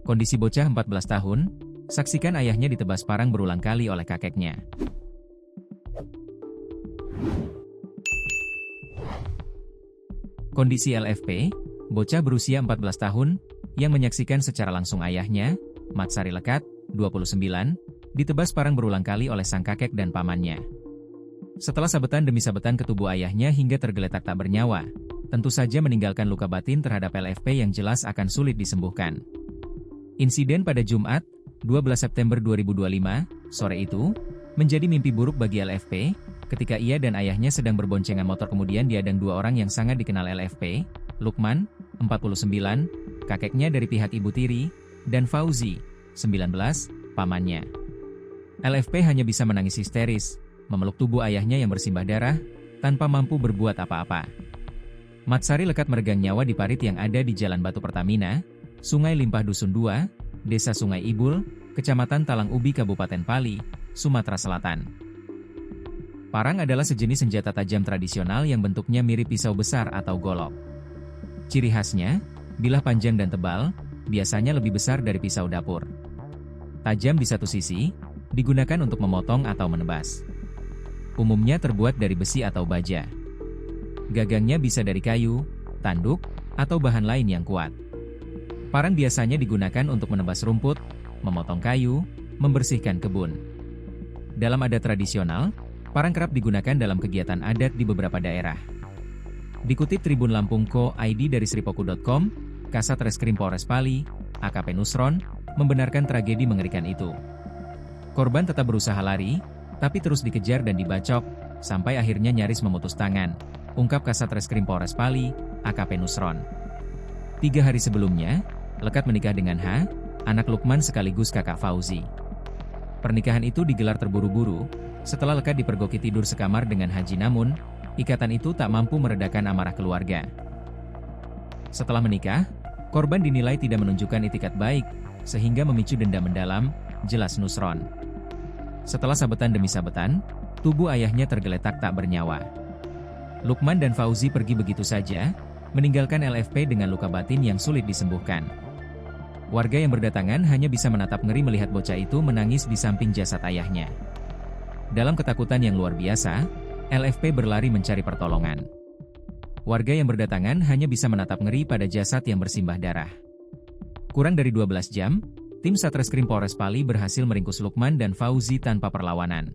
Kondisi bocah 14 tahun, saksikan ayahnya ditebas parang berulang kali oleh kakeknya. Kondisi LFP, bocah berusia 14 tahun, yang menyaksikan secara langsung ayahnya, Matsari Lekat, 29, ditebas parang berulang kali oleh sang kakek dan pamannya. Setelah sabetan demi sabetan ke tubuh ayahnya hingga tergeletak tak bernyawa, tentu saja meninggalkan luka batin terhadap LFP yang jelas akan sulit disembuhkan. Insiden pada Jumat, 12 September 2025, sore itu, menjadi mimpi buruk bagi LFP, ketika ia dan ayahnya sedang berboncengan motor kemudian diadang dua orang yang sangat dikenal LFP, Lukman, 49, kakeknya dari pihak ibu tiri, dan Fauzi, 19, pamannya. LFP hanya bisa menangis histeris, memeluk tubuh ayahnya yang bersimbah darah, tanpa mampu berbuat apa-apa. Matsari Lekat meregang nyawa di parit yang ada di Jalan Batu Pertamina, Sungai Limpah Dusun 2, Desa Sungai Ibul, Kecamatan Talang Ubi Kabupaten Pali, Sumatera Selatan. Parang adalah sejenis senjata tajam tradisional yang bentuknya mirip pisau besar atau golok. Ciri khasnya, bilah panjang dan tebal, biasanya lebih besar dari pisau dapur. Tajam di satu sisi, digunakan untuk memotong atau menebas. Umumnya terbuat dari besi atau baja. Gagangnya bisa dari kayu, tanduk, atau bahan lain yang kuat. Parang biasanya digunakan untuk menebas rumput, memotong kayu, membersihkan kebun. Dalam adat tradisional, parang kerap digunakan dalam kegiatan adat di beberapa daerah. Dikutip Tribun Lampung.co.id dari sripoku.com, Kasat Reskrim Polres Pali, AKP Nusron, membenarkan tragedi mengerikan itu. Korban tetap berusaha lari, tapi terus dikejar dan dibacok, sampai akhirnya nyaris memutus tangan, ungkap Kasat Reskrim Polres Pali, AKP Nusron. 3 hari sebelumnya, Lekat menikah dengan H, anak Lukman sekaligus kakak Fauzi. Pernikahan itu digelar terburu-buru, setelah Lekat dipergoki tidur sekamar dengan Haji, namun, ikatan itu tak mampu meredakan amarah keluarga. Setelah menikah, korban dinilai tidak menunjukkan itikat baik, sehingga memicu dendam mendalam, jelas Nusron. Setelah sabetan demi sabetan, tubuh ayahnya tergeletak tak bernyawa. Lukman dan Fauzi pergi begitu saja, meninggalkan LFP dengan luka batin yang sulit disembuhkan. Warga yang berdatangan hanya bisa menatap ngeri melihat bocah itu menangis di samping jasad ayahnya. Dalam ketakutan yang luar biasa, LFP berlari mencari pertolongan. Warga yang berdatangan hanya bisa menatap ngeri pada jasad yang bersimbah darah. Kurang dari 12 jam, tim Satreskrim Polres Pali berhasil meringkus Lukman dan Fauzi tanpa perlawanan.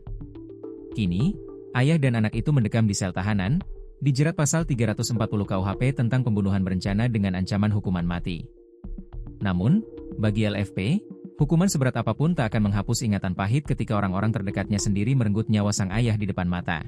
Kini, ayah dan anak itu mendekam di sel tahanan, dijerat pasal 340 KUHP tentang pembunuhan berencana dengan ancaman hukuman mati. Namun, bagi LFP, hukuman seberat apapun tak akan menghapus ingatan pahit ketika orang-orang terdekatnya sendiri merenggut nyawa sang ayah di depan mata.